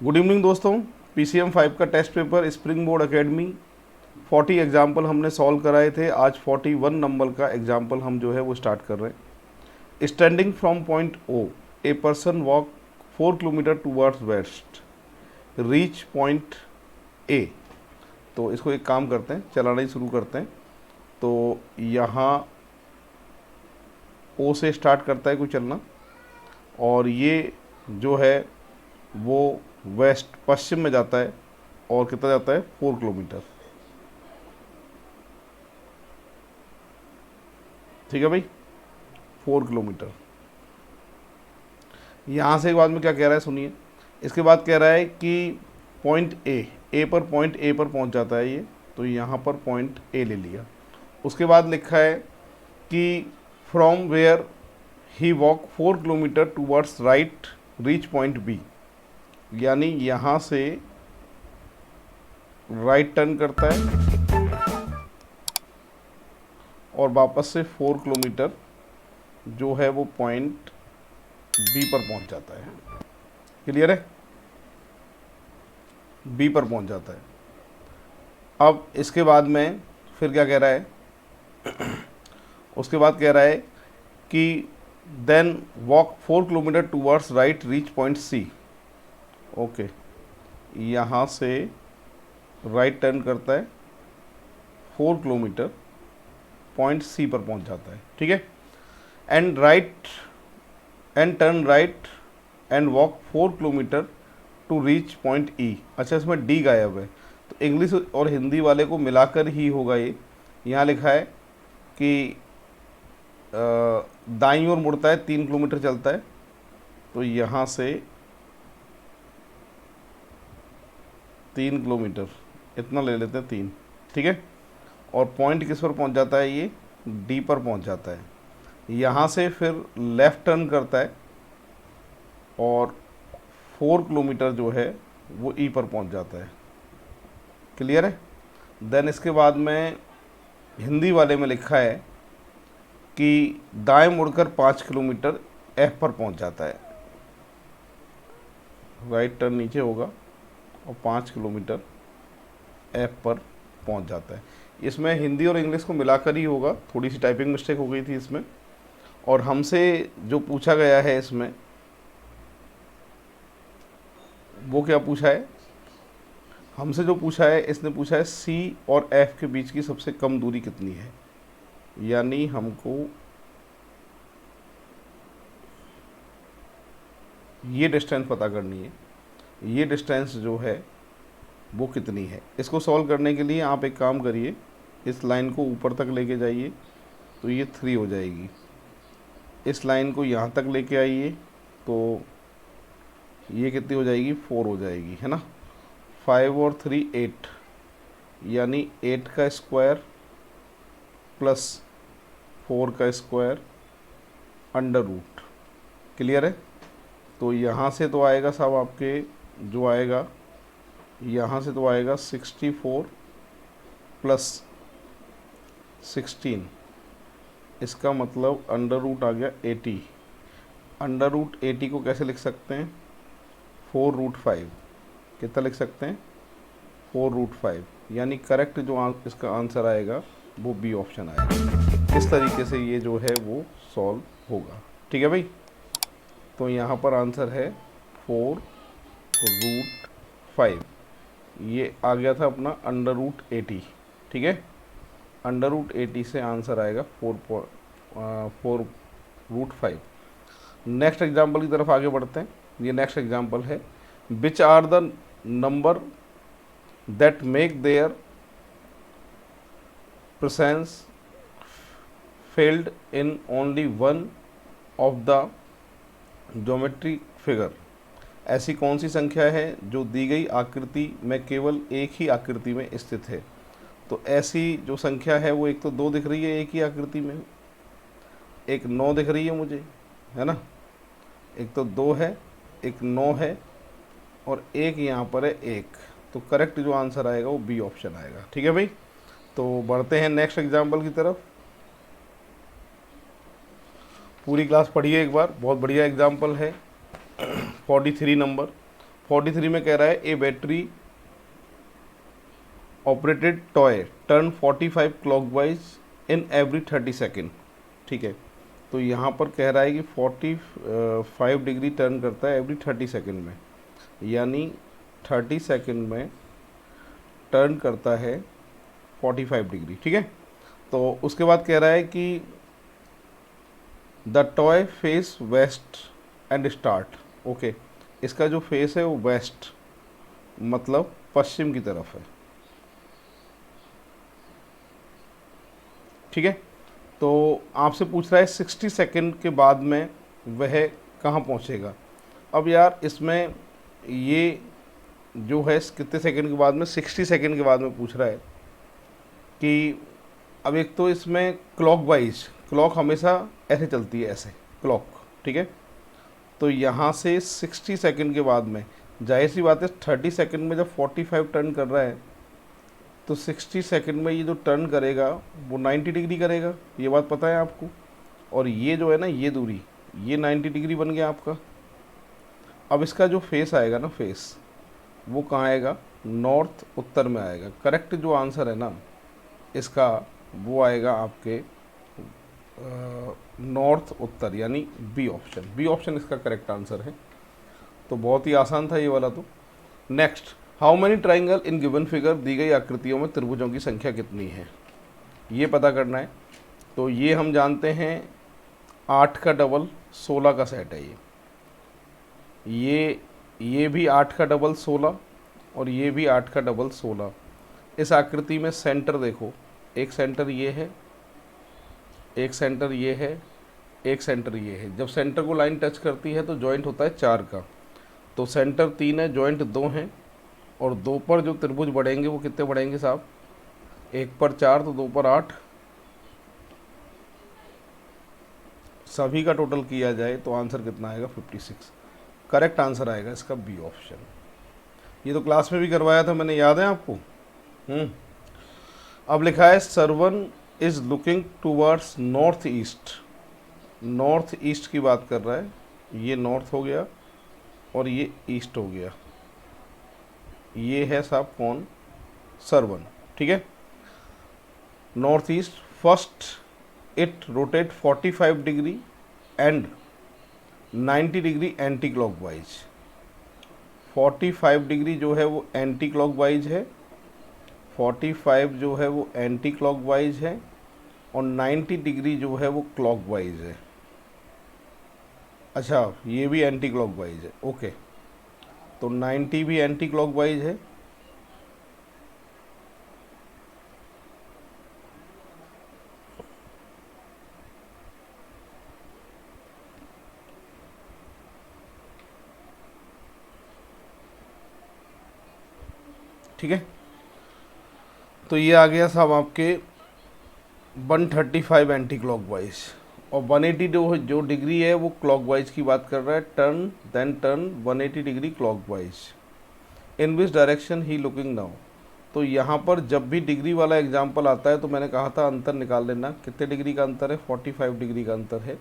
Good evening दोस्तों। PCM 5 का test paper spring board academy 40 example हमने सॉल्व कराए थे। आज 41 नंबर का एग्जाम्पल हम जो है वो स्टार्ट कर रहे हैं। Standing from point O a person walk 4 kilometre towards west reach point A. तो इसको एक काम करते हैं, चलाना ही शुरू करते हैं। तो यहाँ ओ से स्टार्ट करता है कोई चलना, और ये जो है वो वेस्ट पश्चिम में जाता है और कितना जाता है 4 किलोमीटर। ठीक है भाई, 4 किलोमीटर। यहाँ से एक बाद में क्या कह रहा है सुनिए। इसके बाद कह रहा है कि पॉइंट ए पर पहुँच जाता है ये, तो यहाँ पर पॉइंट ए ले लिया। उसके बाद लिखा है कि from where he walk 4 kilometre towards right reach point B, यानी यहाँ से राइट टर्न करता है और वापस से 4 किलोमीटर जो है वो पॉइंट बी पर पहुंच जाता है। क्लियर है, बी पर पहुंच जाता है। अब इसके बाद में फिर क्या कह रहा है उसके बाद कह रहा है कि then walk 4 kilometre towards right reach point C. Okay, यहाँ से राइट टर्न करता है 4 किलोमीटर, पॉइंट सी पर पहुंच जाता है। ठीक है, and turn right and walk 4 kilometre to reach point E. अच्छा, इसमें डी गायब है, तो इंग्लिश और हिंदी वाले को मिलाकर ही होगा ये। यहाँ लिखा है कि दाईं ओर मुड़ता है, 3 किलोमीटर चलता है, तो यहाँ से 3 किलोमीटर इतना ले लेते हैं 3। ठीक है, और पॉइंट किस पर पहुंच जाता है, ये डी पर पहुंच जाता है। यहाँ से फिर लेफ़्ट टर्न करता है और 4 किलोमीटर जो है वो ई पर पहुंच जाता है। क्लियर है। देन इसके बाद में हिंदी वाले में लिखा है कि दाएं मुड़कर 5 किलोमीटर एफ पर पहुंच जाता है। राइट टर्न नीचे होगा और 5 किलोमीटर एफ पर पहुंच जाता है। इसमें हिंदी और इंग्लिश को मिलाकर ही होगा, थोड़ी सी टाइपिंग मिस्टेक हो गई थी इसमें। और हमसे जो पूछा गया है इसमें वो क्या पूछा है, हमसे जो पूछा है इसने पूछा है सी और एफ के बीच की सबसे कम दूरी कितनी है, यानी हमको ये डिस्टेंस पता करनी है। ये डिस्टेंस जो है वो कितनी है। इसको सॉल्व करने के लिए आप एक काम करिए, इस लाइन को ऊपर तक लेके जाइए तो ये 3 हो जाएगी। इस लाइन को यहाँ तक लेके आइए तो ये कितनी हो जाएगी, 4 हो जाएगी, है ना। 5 और 3 8, यानी 8 का स्क्वायर प्लस 4 का स्क्वायर अंडर रूट। क्लियर है। तो यहाँ से तो आएगा साहब आपके जो आएगा, यहाँ से तो आएगा 64 प्लस 16, इसका मतलब अंडर रूट आ गया 80। अंडर रूट 80 को कैसे लिख सकते हैं, 4 रूट 5। कितना लिख सकते हैं, 4 रूट 5, यानी करेक्ट जो इसका आंसर आएगा वो बी ऑप्शन आएगा। इस तरीके से ये जो है वो सॉल्व होगा। ठीक है भाई, तो यहाँ पर आंसर है 4 रूट 5। ये आ गया था अपना अंडर रूट 80। ठीक है, अंडर रूट 80 से आंसर आएगा 4 रूट 5। नेक्स्ट एग्जाम्पल की तरफ आगे बढ़ते हैं। ये नेक्स्ट एग्जाम्पल है, which are the number that make their presence felt in only one of the geometry figure. ऐसी कौन सी संख्या है जो दी गई आकृति में केवल एक ही आकृति में स्थित है। तो ऐसी जो संख्या है वो एक तो 2 दिख रही है एक ही आकृति में, एक 9 दिख रही है मुझे, है ना। एक तो 2 है, एक 9 है, और एक यहाँ पर है 1। तो करेक्ट जो आंसर आएगा वो बी ऑप्शन आएगा। ठीक है भाई, तो बढ़ते हैं नेक्स्ट एग्जाम्पल की तरफ। पूरी क्लास पढ़िए एक बार, बहुत बढ़िया एग्जाम्पल है। 43 नंबर 43 में कह रहा है a battery operated toy turn 45 clockwise in every 30 second. ठीक है, तो यहाँ पर कह रहा है कि 45 डिग्री टर्न करता है एवरी 30 सेकेंड में, यानी 30 सेकेंड में टर्न करता है 45 डिग्री। ठीक है, तो उसके बाद कह रहा है कि the toy face west and start. Okay, इसका जो फेस है वो वेस्ट मतलब पश्चिम की तरफ है। ठीक है, तो आपसे पूछ रहा है 60 सेकेंड के बाद में वह कहाँ पहुँचेगा। अब यार इसमें ये जो है कितने सेकंड के बाद में, 60 सेकंड के बाद में पूछ रहा है कि अब एक तो इसमें क्लॉक वाइज, क्लॉक हमेशा ऐसे चलती है, ऐसे क्लॉक। ठीक है, तो यहाँ से 60 सेकंड के बाद में जाहिर सी बात है 30 सेकंड में जब 45 टर्न कर रहा है तो 60 सेकंड में ये जो टर्न करेगा वो 90 डिग्री करेगा, ये बात पता है आपको। और ये जो है ना, ये दूरी, ये 90 डिग्री बन गया आपका। अब इसका जो फेस आएगा ना, फेस वो कहाँ आएगा, नॉर्थ उत्तर में आएगा। करेक्ट जो आंसर है ना इसका वो आएगा आपके नॉर्थ उत्तर, यानी बी ऑप्शन। बी ऑप्शन इसका करेक्ट आंसर है। तो बहुत ही आसान था ये वाला। तो next, how many triangle in given figure, दी गई आकृतियों में त्रिभुजों की संख्या कितनी है, ये पता करना है। तो ये हम जानते हैं 8 का डबल 16 का सेट है ये भी 8 का डबल 16 और ये भी 8 का डबल 16। इस आकृति में सेंटर देखो, एक सेंटर ये है, एक सेंटर ये है, एक सेंटर ये है। जब सेंटर को लाइन टच करती है तो जॉइंट होता है 4 का। तो सेंटर 3 है, जॉइंट 2 हैं, और 2 पर जो त्रिभुज बढ़ेंगे वो कितने बढ़ेंगे साहब, 1 पर 4 तो 2 पर 8। सभी का टोटल किया जाए तो आंसर कितना आएगा, 56। करेक्ट आंसर आएगा इसका बी ऑप्शन। ये तो क्लास में भी करवाया था मैंने, याद है आपको। अब लिखा है Sarwan is looking towards north east. North east की बात कर रहा है, ये नॉर्थ हो गया और ये ईस्ट हो गया। ये है साहब कौन, सरवन। ठीक है, north east. First it rotate 45 degree and 90 degree anti clockwise. 45 degree जो है वो एंटी क्लॉकवाइज है, 45 जो है वो एंटी क्लॉकवाइज है, और 90 डिग्री जो है वो क्लॉकवाइज है। अच्छा, ये भी एंटी क्लॉकवाइज है। ओके, तो 90 भी एंटी क्लॉकवाइज है। ठीक है, तो ये आ गया साहब आपके 135 एंटी क्लॉकवाइज, और 180 जो डिग्री है वो क्लॉकवाइज की बात कर रहा है। Turn then turn 180 degree clockwise. In which direction he looking now. तो यहाँ पर जब भी डिग्री वाला एग्जाम्पल आता है तो मैंने कहा था अंतर निकाल लेना, कितने डिग्री का अंतर है, 45 डिग्री का अंतर है।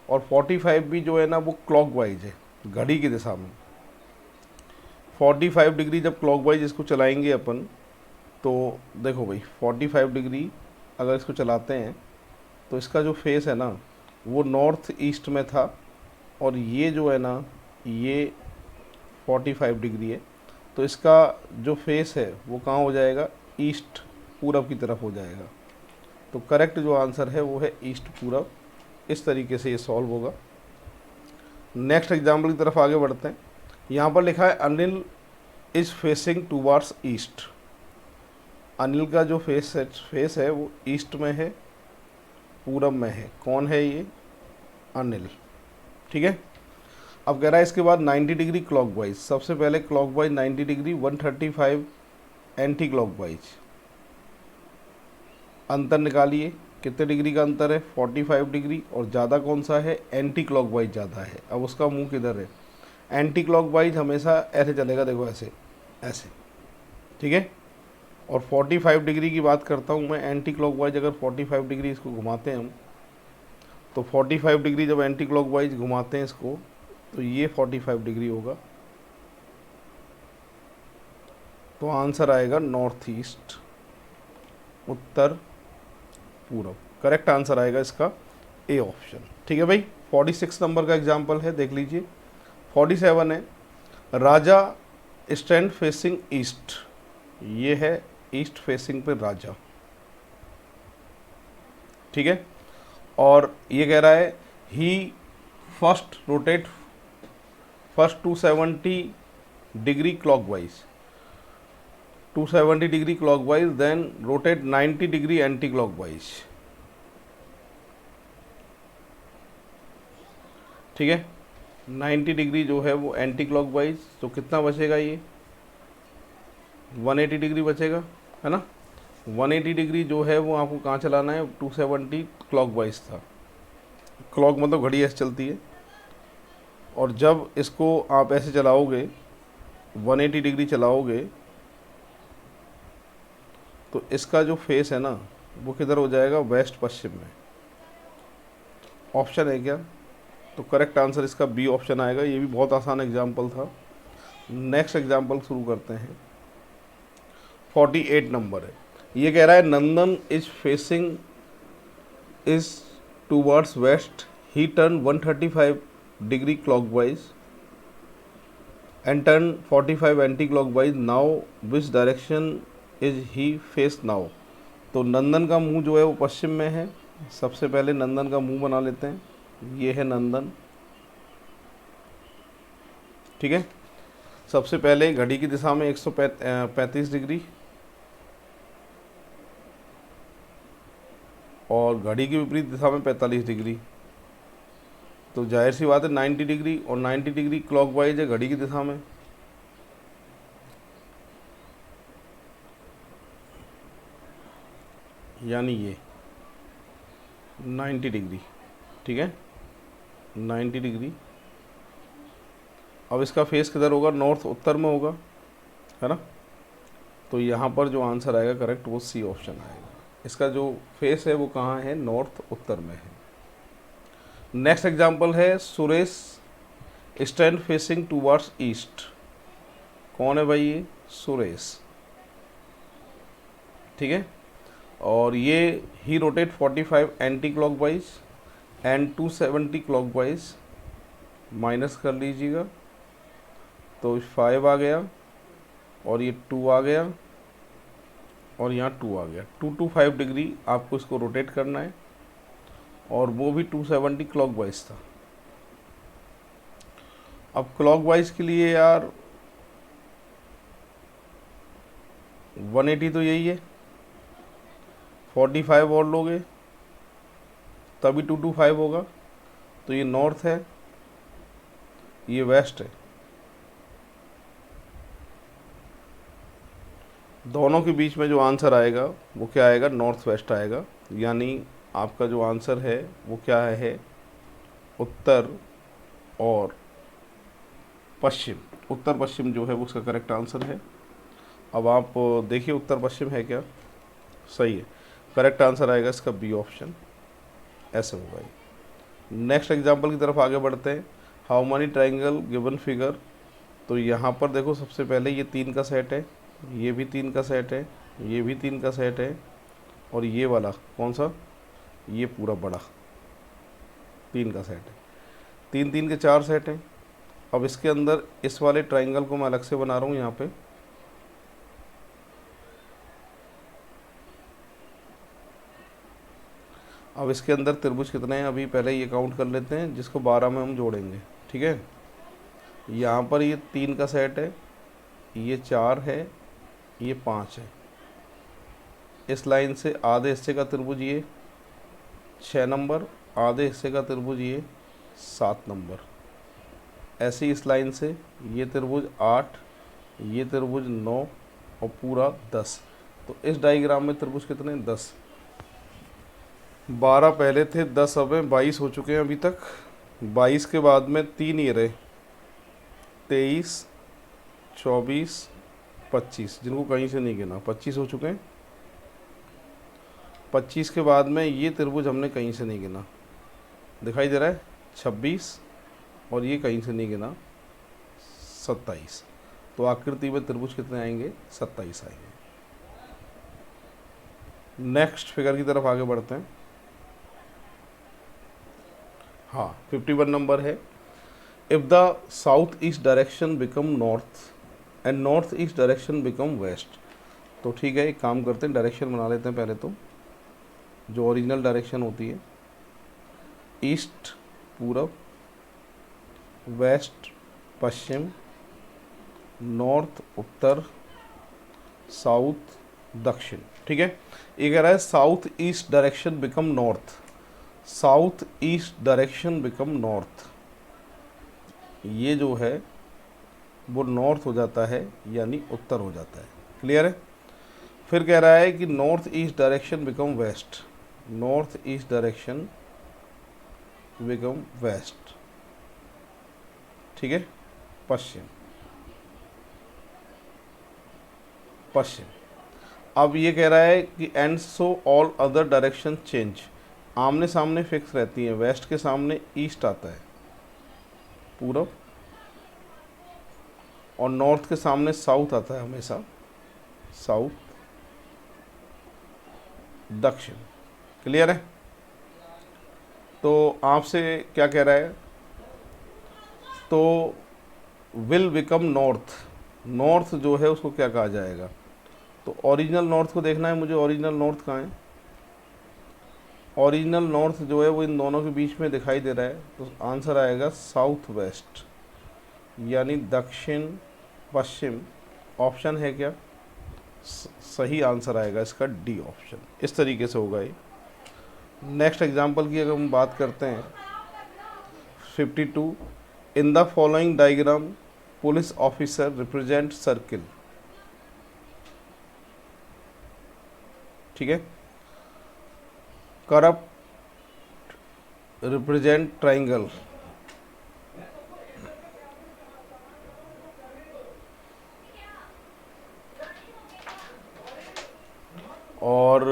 और 45 भी जो है ना वो क्लॉकवाइज है, घड़ी की दिशा में। 45 डिग्री जब क्लॉकवाइज इसको चलाएंगे अपन, तो देखो भाई 45 डिग्री अगर इसको चलाते हैं तो इसका जो फेस है ना वो नॉर्थ ईस्ट में था, और ये जो है ना ये 45 डिग्री है, तो इसका जो फेस है वो कहाँ हो जाएगा, ईस्ट पूरब की तरफ हो जाएगा। तो करेक्ट जो आंसर है वो है ईस्ट पूरब। इस तरीके से ये सॉल्व होगा। नेक्स्ट एग्जाम्पल की तरफ आगे बढ़ते हैं। यहाँ पर लिखा है Anil is facing towards east. Anil का जो फेस है वो ईस्ट में है, पूरब में है। कौन है ये, अनिल। ठीक है, अब कह रहा है इसके बाद 90 डिग्री क्लॉकवाइज। सबसे पहले क्लॉकवाइज 90 डिग्री, 135 एंटी क्लॉकवाइज। अंतर निकालिए, कितने डिग्री का अंतर है, 45 डिग्री, और ज़्यादा कौन सा है, एंटी क्लॉकवाइज ज़्यादा है। अब उसका मुंह किधर है, एंटी क्लॉकवाइज हमेशा ऐसे चलेगा, देखो ऐसे ऐसे। ठीक है, और 45 डिग्री की बात करता हूँ मैं, एंटी क्लॉकवाइज अगर 45 डिग्री इसको घुमाते हैं हम, तो 45 डिग्री जब एंटी क्लॉकवाइज घुमाते हैं इसको, तो ये 45 डिग्री होगा। तो आंसर आएगा नॉर्थ ईस्ट, उत्तर पूरब। करेक्ट आंसर आएगा इसका ए ऑप्शन। ठीक है भाई। 46 नंबर का एग्जाम्पल है, देख लीजिए। 47 है, राजा स्टैंड फेसिंग ईस्ट। ये है ईस्ट फेसिंग पे राजा। ठीक है। और ये कह रहा है he first rotate first 270 degree clockwise, 270 degree clockwise, then rotate 90 degree anticlockwise. ठीक है। 90 डिग्री जो है वो एंटी क्लॉकवाइज, तो कितना बचेगा ये 180 डिग्री बचेगा, है ना। 180 डिग्री जो है वो आपको कहाँ चलाना है, 270 क्लॉकवाइज था। क्लॉक मतलब घड़ी ऐसे चलती है, और जब इसको आप ऐसे चलाओगे 180 डिग्री चलाओगे तो इसका जो फेस है ना वो किधर हो जाएगा, वेस्ट पश्चिम में। ऑप्शन है क्या, तो करेक्ट आंसर इसका बी ऑप्शन आएगा। ये भी बहुत आसान एग्जाम्पल था। नेक्स्ट एग्जाम्पल शुरू करते हैं। 48 नंबर है, ये कह रहा है Nandan is facing is towards west, he turn 135 degree clockwise and turn 45 anticlockwise, now which direction is he face now. तो नंदन का मुंह जो है वो पश्चिम में है। सबसे पहले नंदन का मुंह बना लेते हैं, ये है नंदन। ठीक है। सबसे पहले घड़ी की दिशा में 135 डिग्री, और घड़ी की विपरीत दिशा में 45 डिग्री। तो जाहिर सी बात है 90 डिग्री, और 90 डिग्री क्लॉकवाइज है घड़ी की दिशा में। यानी ये 90 डिग्री। ठीक है, 90 डिग्री। अब इसका फेस किधर होगा, नॉर्थ उत्तर में होगा, है ना। तो यहाँ पर जो आंसर आएगा करेक्ट वो सी ऑप्शन आएगा। इसका जो फेस है वो कहाँ है, नॉर्थ उत्तर में है। नेक्स्ट एग्जाम्पल है Suresh stand facing towards east. कौन है भाई, ये सुरेश। ठीक है। और ये he rotate 45 anticlockwise and 270 clockwise, minus कर लीजिएगा। तो 5 आ गया, और ये 2 आ गया, और यहाँ 2 आ गया। 225 डिग्री आपको इसको रोटेट करना है, और वो भी 270 क्लॉकवाइज था। अब क्लॉकवाइज के लिए यार 180 तो यही है, 45 और लोगे तभी 225 होगा। तो ये नॉर्थ है, ये वेस्ट है। दोनों के बीच में जो आंसर आएगा वो क्या आएगा, नॉर्थ वेस्ट आएगा। यानी आपका जो आंसर है वो क्या है, उत्तर और पश्चिम। उत्तर पश्चिम जो है वो उसका करेक्ट आंसर है। अब आप देखिए उत्तर पश्चिम है क्या, सही है। करेक्ट आंसर आएगा इसका बी ऑप्शन, ऐसे होगा ये। नेक्स्ट एग्जाम्पल की तरफ आगे बढ़ते हैं। How many triangle given figure. तो यहाँ पर देखो सबसे पहले ये 3 का सेट है, ये भी 3 का सेट है, ये भी 3 का सेट है, और ये वाला कौन सा, ये पूरा बड़ा 3 का सेट है। 3 3 के 4 सेट हैं। अब इसके अंदर इस वाले ट्राइंगल को मैं अलग से बना रहा हूँ यहाँ पे। अब इसके अंदर त्रिभुज कितने हैं, अभी पहले ये काउंट कर लेते हैं, जिसको 12 में हम जोड़ेंगे। ठीक है। यहाँ पर ये 3 का सेट है, ये 4 है, ये 5 है। इस लाइन से आधे हिस्से का त्रिभुज ये 6 नंबर, आधे हिस्से का त्रिभुज ये 7 नंबर। ऐसे ही इस लाइन से ये त्रिभुज 8, ये त्रिभुज 9, और पूरा 10। तो इस डायग्राम में त्रिभुज कितने, 10। 12 पहले थे, 10 अब हैं, 22 हो चुके हैं अभी तक। 22 के बाद में 3 ये रहे, 23, 24, 25, जिनको कहीं से नहीं गिना, 25 हो चुके हैं। 25 के बाद में ये त्रिभुज हमने कहीं से नहीं गिना, दिखाई दे रहा है 26, और ये कहीं से नहीं गिना 27। तो आकृति में त्रिभुज कितने आएंगे, 27 आएंगे। नेक्स्ट फिगर की तरफ आगे बढ़ते हैं। हाँ, 51 नंबर है, if the south east direction become north and north east direction become west. तो ठीक है, एक काम करते हैं, डायरेक्शन बना लेते हैं पहले तो, जो ओरिजिनल डायरेक्शन होती है, ईस्ट पूरब, वेस्ट पश्चिम, नॉर्थ उत्तर, साउथ दक्षिण। ठीक है, ये कह रहा है south east direction become north, south east direction become north, ये जो है वो नॉर्थ हो जाता है यानी उत्तर हो जाता है। क्लियर है। फिर कह रहा है कि north east direction become west, north east direction become west. ठीक है, पश्चिम, पश्चिम। अब ये कह रहा है कि and so all other direction change, आमने सामने फिक्स रहती हैं, वेस्ट के सामने ईस्ट आता है पूरब, और नॉर्थ के सामने साउथ आता है हमेशा, साउथ दक्षिण। क्लियर है। तो आपसे क्या कह रहा है, तो विल बिकम नॉर्थ, नॉर्थ जो है उसको क्या कहा जाएगा, तो ओरिजिनल नॉर्थ को देखना है मुझे, ओरिजिनल नॉर्थ कहाँ है, ओरिजिनल नॉर्थ जो है वो इन दोनों के बीच में दिखाई दे रहा है, तो आंसर आएगा साउथ वेस्ट यानी दक्षिण पश्चिम। ऑप्शन है क्या, सही आंसर आएगा इसका डी ऑप्शन। इस तरीके से होगा ये। नेक्स्ट एग्जांपल की अगर हम बात करते हैं, 52, in the following diagram police officer represent circle. ठीक है, करप्ट रिप्रेजेंट ट्राइंगल, और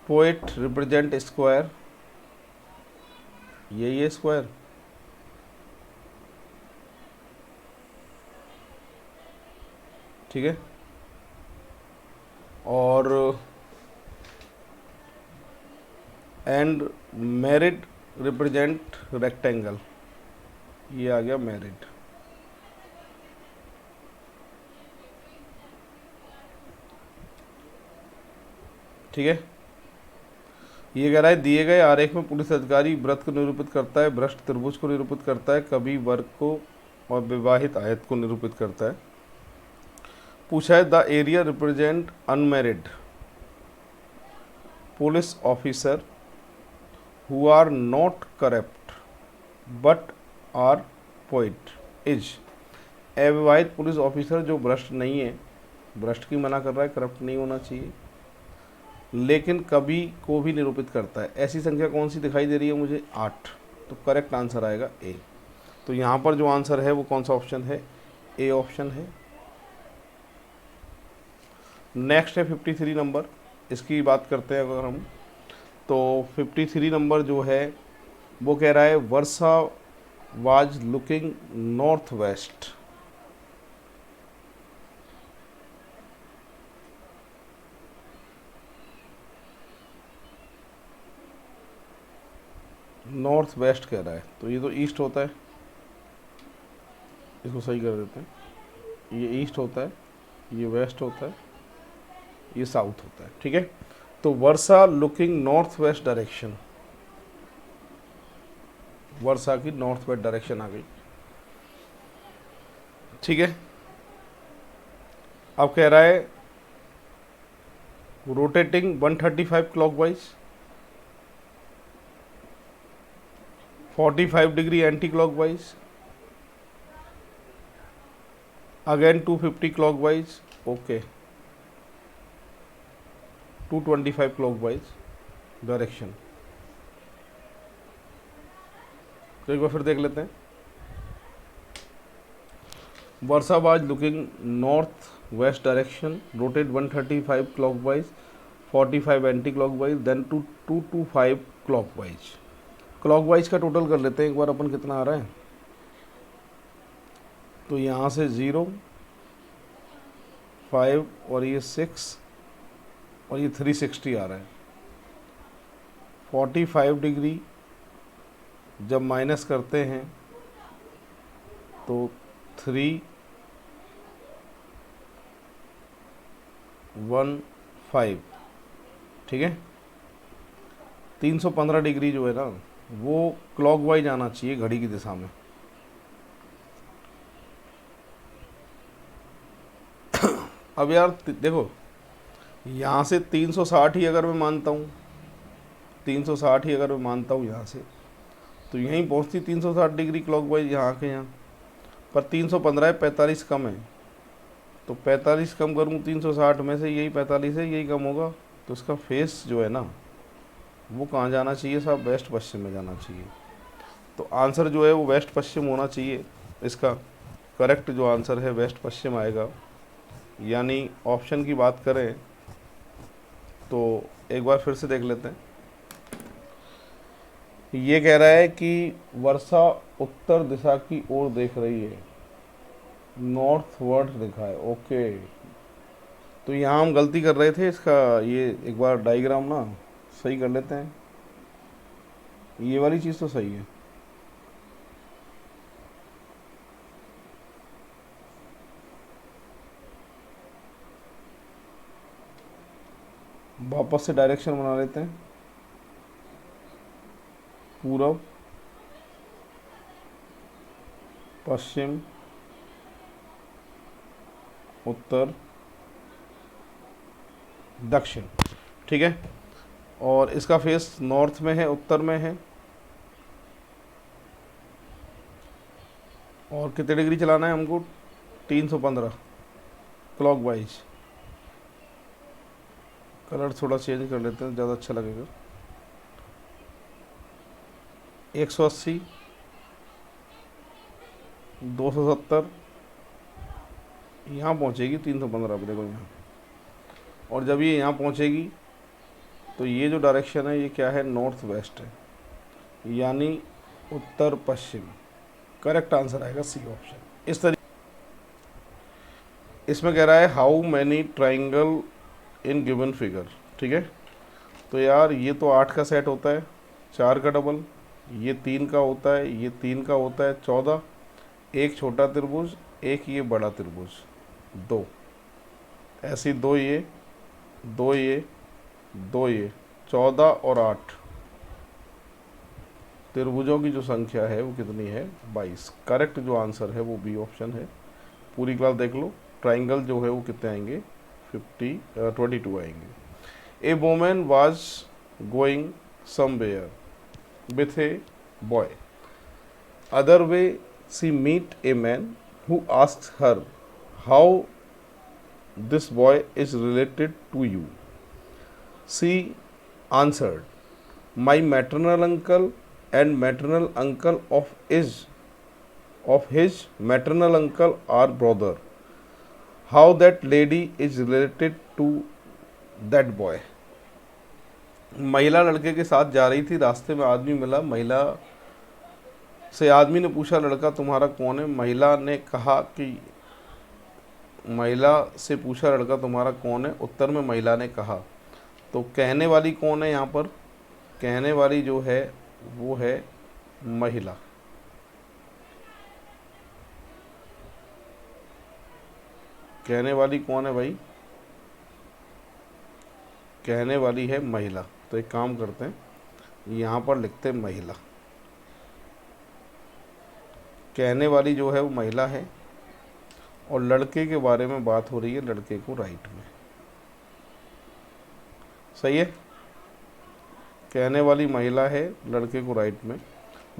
पोएट रिप्रेजेंट स्क्वायर, ये स्क्वायर। ठीक है, और एंड मैरिड रिप्रेजेंट रेक्टेंगल, ये आ गया मैरिड। ठीक है, ये कह रहा है दिए गए आरेख में पुलिस अधिकारी व्रत को निरूपित करता है, भ्रष्ट त्रिभुज को निरूपित करता है, कवि वर्ग को और विवाहित आयत को निरूपित करता है। पूछा है the area represent unmarried police officer who are not corrupt but are poet is, अविवाहित पुलिस ऑफिसर जो भ्रष्ट नहीं है, भ्रष्ट की मना कर रहा है, करप्ट नहीं होना चाहिए, लेकिन कवि को भी निरूपित करता है। ऐसी संख्या कौन सी दिखाई दे रही है मुझे, 8। तो करेक्ट आंसर आएगा ए। तो यहाँ पर जो आंसर है वो कौन सा ऑप्शन है, ए ऑप्शन है। नेक्स्ट है 53 नंबर, इसकी बात करते हैं अगर हम, तो 53 नंबर जो है वो कह रहा है Varsha was looking north west. North west कह रहा है, तो ये तो ईस्ट होता है, इसको सही कर देते हैं, ये ईस्ट होता है, ये वेस्ट होता है, ये साउथ होता है। ठीक है, तो वर्षा लुकिंग नॉर्थ वेस्ट डायरेक्शन, वर्षा की नॉर्थ वेस्ट डायरेक्शन आ गई। ठीक है, अब कह रहा है rotating 135 clockwise, 45 degree anticlockwise, again 250 clockwise, okay 225 clockwise direction. तो एक बार फिर देख लेते हैं, Varsha was looking north west direction, rotate 135 clockwise, 45 anticlockwise, then 225 clockwise. Clockwise का टोटल कर लेते हैं एक बार अपन, कितना आ रहा है, तो यहाँ से 0, 5 और ये 6 और ये 360 आ रहा है। 45 डिग्री जब माइनस करते हैं तो 315, ठीक है। 315 डिग्री जो है ना वो क्लॉकवाइज आना चाहिए घड़ी की दिशा में। अब यार देखो, यहाँ से 360 ही अगर मैं मानता हूँ, 360 ही अगर मैं मानता हूँ यहाँ से, तो यहीं पहुँचती 360 डिग्री क्लॉकवाइज यहाँ के यहाँ। पर 315 है, 45 कम है, तो 45 कम करूँ 360 में से, यही 45 है, यही कम होगा। तो इसका फेस जो है ना वो कहाँ जाना चाहिए साहब? वेस्ट पश्चिम में जाना चाहिए। तो आंसर जो है वो वेस्ट पश्चिम होना चाहिए। इसका करेक्ट जो आंसर है वेस्ट पश्चिम आएगा। यानी ऑप्शन की बात करें तो एक बार फिर से देख लेते हैं। ये कह रहा है कि वर्षा उत्तर दिशा की ओर देख रही है, नॉर्थ वर्ड लिखा है। ओके, तो यहाँ हम गलती कर रहे थे। इसका ये एक बार डायग्राम ना सही कर लेते हैं। ये वाली चीज़ तो सही है। वापस से डायरेक्शन बना लेते हैं। पूरब, पश्चिम, उत्तर, दक्षिण, ठीक है। और इसका फेस नॉर्थ में है, उत्तर में है। और कितने डिग्री चलाना है हमको? 315 क्लॉकवाइज। कलर थोड़ा चेंज कर लेते हैं, ज़्यादा अच्छा लगेगा। 180, 270, यहाँ पहुँचेगी 315 पे, देखो यहाँ। और जब ये यहाँ पहुँचेगी तो ये जो डायरेक्शन है ये क्या है? नॉर्थ वेस्ट है, यानी उत्तर पश्चिम। करेक्ट आंसर आएगा सी ऑप्शन। इस तरीके इसमें कह रहा है how many triangle in given figure, ठीक है। तो यार ये तो 8 का सेट होता है, 4 का डबल, ये 3 का होता है, ये 3 का होता है 14, एक छोटा त्रिभुज, एक ये बड़ा त्रिभुज, 2 ऐसी, 2 ये, 2 ये, 2 ये, 14 और 8 त्रिभुजों की जो संख्या है वो कितनी है? 22। करेक्ट जो आंसर है वो बी ऑप्शन है। पूरी क्लास देख लो, ट्राइंगल जो है वो कितने आएंगे? 22 आएंगे। A woman was going somewhere with a boy, other way she meet a man who asks her how this boy is related to you. She answered, my maternal uncle and maternal uncle of his maternal uncle are brother. How that lady is related to that boy. महिला लड़के के साथ जा रही थी, रास्ते में आदमी मिला, महिला से आदमी ने पूछा लड़का तुम्हारा कौन है? महिला ने कहा कि महिला से पूछा लड़का तुम्हारा कौन है? उत्तर में महिला ने कहा। तो कहने वाली कौन है यहाँ पर? कहने वाली जो है वो है महिला। कहने वाली कौन है भाई? कहने वाली है महिला। तो एक काम करते हैं, यहाँ पर लिखते हैं महिला। कहने वाली जो है वो महिला है और लड़के के बारे में बात हो रही है, लड़के को राइट में। सही है, कहने वाली महिला है, लड़के को राइट में।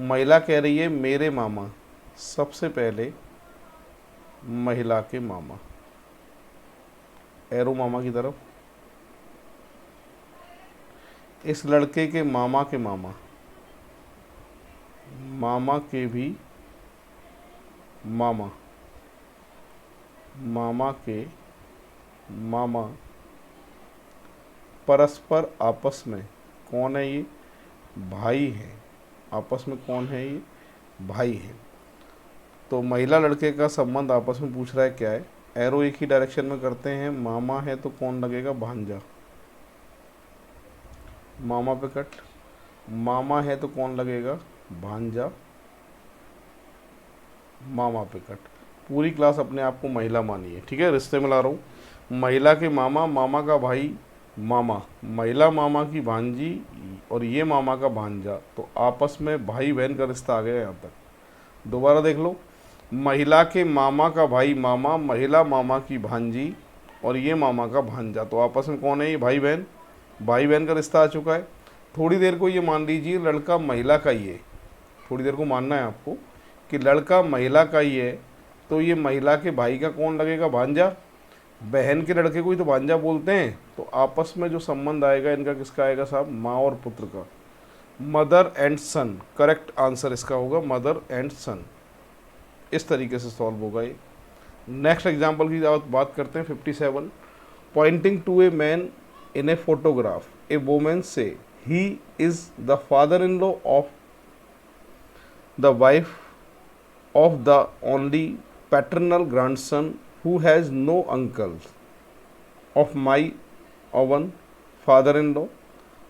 महिला कह रही है मेरे मामा, सबसे पहले महिला के मामा, एरो मामा की तरफ। इस लड़के के मामा के मामा, मामा के भी मामा, मामा के मामा, परस्पर आपस में कौन है? ये भाई है। आपस में कौन है? ये भाई है। तो महिला लड़के का संबंध आपस में पूछ रहा है क्या है। एरो एक ही डायरेक्शन में करते हैं। मामा है तो कौन लगेगा, भांजा। मामा पे कट। मामा है तो कौन लगेगा, भांजा। मामा पे कट। पूरी क्लास अपने आप को महिला मानिए, ठीक है, रिश्ते में ला रहा हूँ। महिला के मामा, मामा का भाई मामा, महिला मामा की भांजी और ये मामा का भांजा, तो आपस में भाई बहन का रिश्ता आ गया यहाँ तक। दोबारा देख लो, महिला के मामा का भाई मामा, महिला मामा की भांजी और ये मामा का भांजा, तो आपस में कौन है ये, भाई बहन। भाई बहन का रिश्ता आ चुका है। थोड़ी देर को ये मान लीजिए लड़का महिला का ही है, थोड़ी देर को मानना है आपको कि लड़का महिला का ही है, तो ये महिला के भाई का कौन लगेगा, भांजा। बहन के लड़के को ही तो भांजा बोलते हैं। तो आपस में जो संबंध आएगा इनका किसका आएगा साहब, माँ और पुत्र का। Mother and son, correct answer इसका होगा मदर एंड सन। इस तरीके से सॉल्व होगा ये। नेक्स्ट एग्जाम्पल की बात करते हैं 57। Pointing to a man in a photograph, a woman says he is the father in law of the wife of the only paternal grandson who has no uncles of my own father-in-law.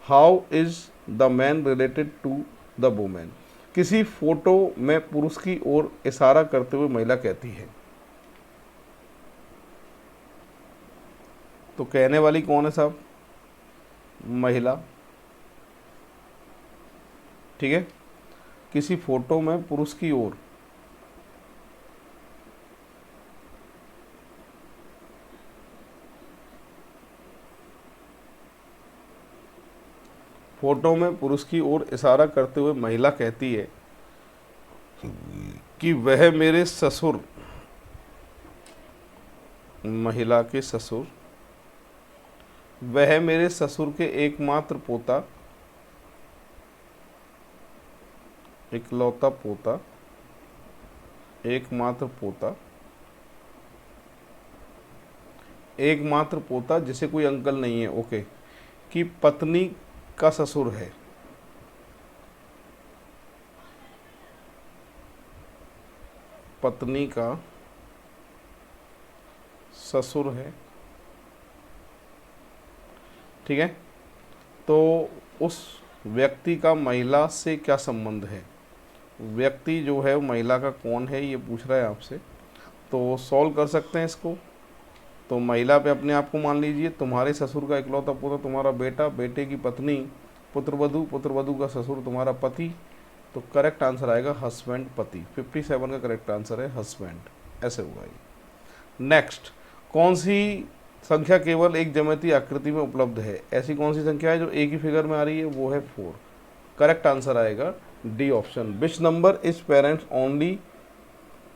How is the man related to the woman? किसी photo में पुरुष की ओर इशारा करते हुए महिला कहती है, तो कहने वाली कौन है साहब, महिला, ठीक है। किसी फोटो में पुरुष की ओर पुरुष की ओर इशारा करते हुए महिला कहती है कि वह मेरे ससुर, महिला के ससुर, वह मेरे ससुर के एकमात्र पोता, इकलौता पोता, एकमात्र पोता, एकमात्र पोता जिसे कोई अंकल नहीं है, ओके, कि पत्नी का ससुर है। पत्नी का ससुर है, ठीक है। तो उस व्यक्ति का महिला से क्या संबंध है, व्यक्ति जो है महिला का कौन है ये पूछ रहा है आपसे। तो सॉल्व कर सकते हैं इसको। तो महिला पे अपने आप को मान लीजिए, तुम्हारे ससुर का इकलौता पुत्र तुम्हारा बेटा, बेटे की पत्नी पुत्रवधू, पुत्रवधू का ससुर तुम्हारा पति, तो करेक्ट आंसर आएगा हस्बैंड, पति। 57 का करेक्ट आंसर है हस्बैंड, ऐसे हुआ ये। नेक्स्ट, कौन सी संख्या केवल एक ज्यामितीय आकृति में उपलब्ध है, ऐसी कौन सी संख्या है जो एक ही फिगर में आ रही है, वो है 4। करेक्ट आंसर आएगा D option. Which number is parents only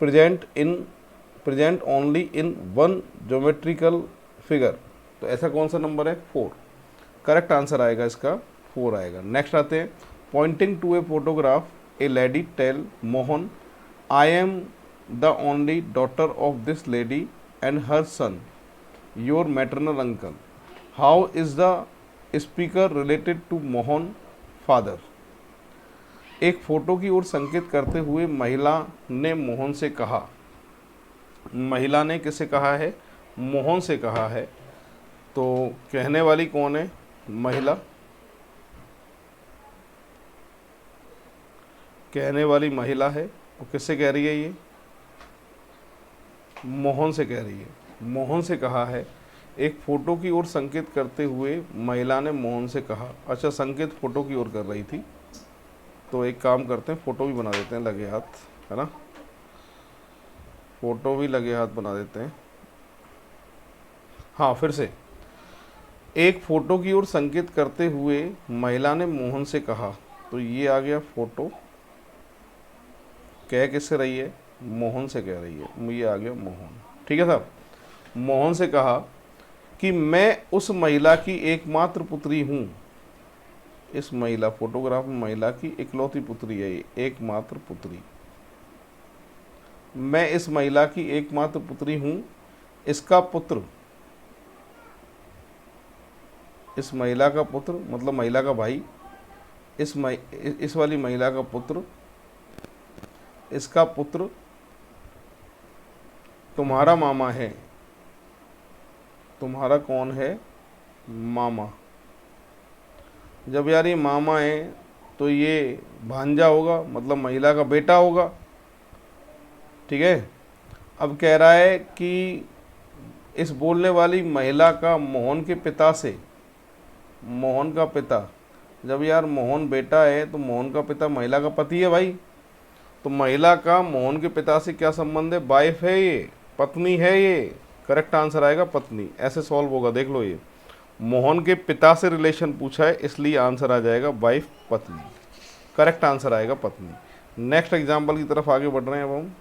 present only in one geometrical figure, तो ऐसा कौन सा नंबर है, 4। करेक्ट आंसर आएगा इसका 4 आएगा। नेक्स्ट आते हैं, pointing to a photograph, a lady tell Mohan, I am the only daughter of this lady and her son your maternal uncle, how is the speaker related to Mohan father. एक photo की ओर संकेत करते हुए महिला ने मोहन से कहा, महिला ने किसे कहा है, मोहन से कहा है। तो कहने वाली कौन है, महिला, कहने वाली महिला है। और किससे कह रही है ये, मोहन से कह रही है। मोहन से कहा है, एक फोटो की ओर संकेत करते हुए महिला ने मोहन से कहा। अच्छा, संकेत फोटो की ओर कर रही थी, तो एक काम करते हैं, फोटो भी बना देते हैं लगे हाथ, है ना, फोटो भी लगे हाथ बना देते हैं। हाँ, फिर से, एक फोटो की ओर संकेत करते हुए महिला ने मोहन से कहा, तो ये आ गया फोटो, कह किससे रही है, मोहन से कह रही है, ये आ गया मोहन, ठीक है साहब। मोहन से कहा कि मैं उस महिला की एकमात्र पुत्री हूँ। इस महिला, फोटोग्राफ में महिला की इकलौती पुत्री है ये, एकमात्र पुत्री। मैं इस महिला की एकमात्र पुत्री हूँ, इसका पुत्र, इस महिला का पुत्र मतलब महिला का भाई, इस वाली महिला का पुत्र, इसका पुत्र तुम्हारा मामा है, तुम्हारा कौन है, मामा। जब यार ये मामा है तो ये भांजा होगा, मतलब महिला का बेटा होगा, ठीक है। अब कह रहा है कि इस बोलने वाली महिला का मोहन के पिता से, मोहन का पिता, जब यार मोहन बेटा है तो मोहन का पिता महिला का पति है भाई, तो महिला का मोहन के पिता से क्या संबंध है, वाइफ है ये, पत्नी है ये। करेक्ट आंसर आएगा पत्नी। ऐसे सॉल्व होगा, देख लो। ये मोहन के पिता से रिलेशन पूछा है, इसलिए आंसर आ जाएगा वाइफ, पत्नी। करेक्ट आंसर आएगा पत्नी। नेक्स्ट एग्जाम्पल की तरफ आगे बढ़ रहे हैं अब हम।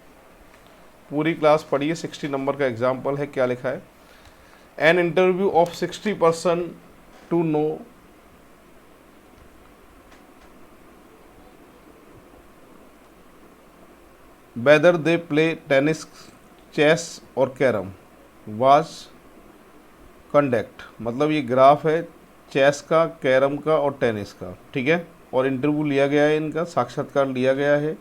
पूरी क्लास पढ़िए, 60 नंबर का एग्जाम्पल है। क्या लिखा है, an interview of 60% to know whether they play tennis, chess और कैरम was conduct। मतलब ये ग्राफ है चेस का, कैरम का और टेनिस का, ठीक है। और इंटरव्यू लिया गया है, इनका साक्षात्कार लिया गया है।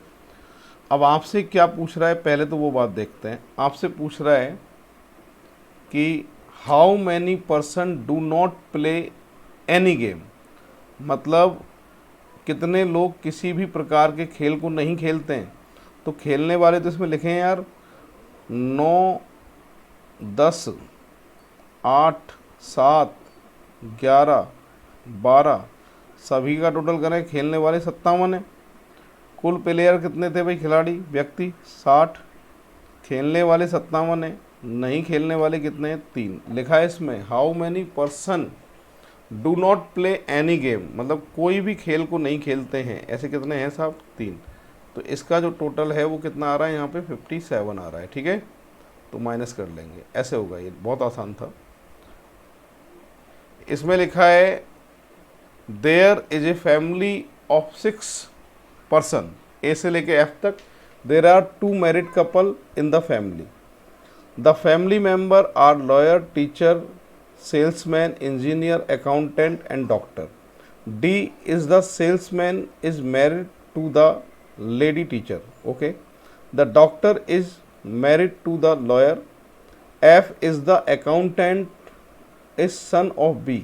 अब आपसे क्या पूछ रहा है, पहले तो वो बात देखते हैं। आपसे पूछ रहा है कि how many person do not play any game, मतलब कितने लोग किसी भी प्रकार के खेल को नहीं खेलते हैं। तो खेलने वाले तो इसमें लिखे हैं यार 9, 10, 8, 7, 11, 12, सभी का टोटल करें, खेलने वाले 57 है। कुल प्लेयर कितने थे भाई, खिलाड़ी व्यक्ति 60, खेलने वाले 57 है, नहीं खेलने वाले कितने हैं, 3। लिखा है इसमें how many person do not play any game, मतलब कोई भी खेल को नहीं खेलते हैं, ऐसे कितने हैं साहब, 3। तो इसका जो टोटल है वो कितना आ रहा है, यहाँ पे 57 आ रहा है, ठीक है। तो माइनस कर लेंगे, ऐसे होगा। ये बहुत आसान था। इसमें लिखा है there is a family of 6 person, A से लेके एफ तक। There are 2 married couple in the family. The family member are lawyer, teacher, salesman, engineer, accountant and doctor. D is the salesman is married to the lady teacher, okay. The doctor is married to the lawyer. F is the accountant is son of B.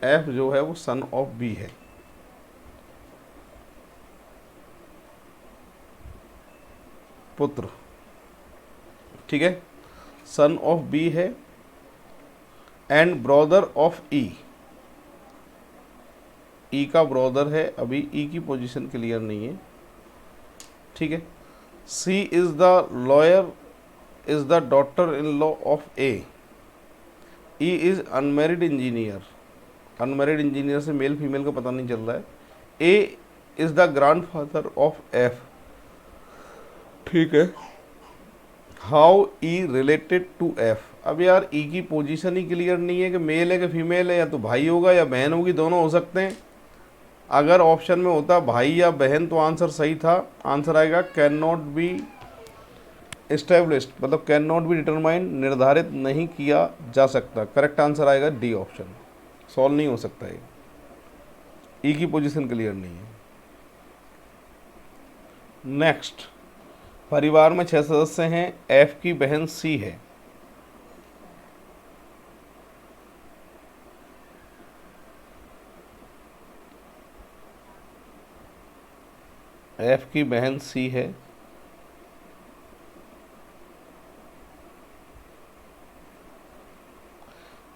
F जो है वो son of B है। पुत्र, ठीक है, son of B है। and brother of E, ई का brother है, अभी ई की पोजीशन क्लियर नहीं है, ठीक है। C is the lawyer is the daughter in law of A. E is unmarried engineer, unmarried engineer से मेल फीमेल का पता नहीं चल रहा है। A is the grandfather of F, ठीक है। How E related to F. अब यार ई की पोजीशन ही क्लियर नहीं है कि मेल है कि फीमेल है, या तो भाई होगा या बहन होगी, दोनों हो सकते हैं। अगर ऑप्शन में होता भाई या बहन तो आंसर सही था। आंसर आएगा कैन नॉट बी एस्टेब्लिश्ड, मतलब कैन नॉट बी डिटरमाइंड, निर्धारित नहीं किया जा सकता। करेक्ट आंसर आएगा डी ऑप्शन, सॉल्व नहीं हो सकता है। ई की पोजीशन क्लियर नहीं है। नेक्स्ट, परिवार में 6 सदस्य हैं, एफ की बहन सी है। एफ की बहन सी है।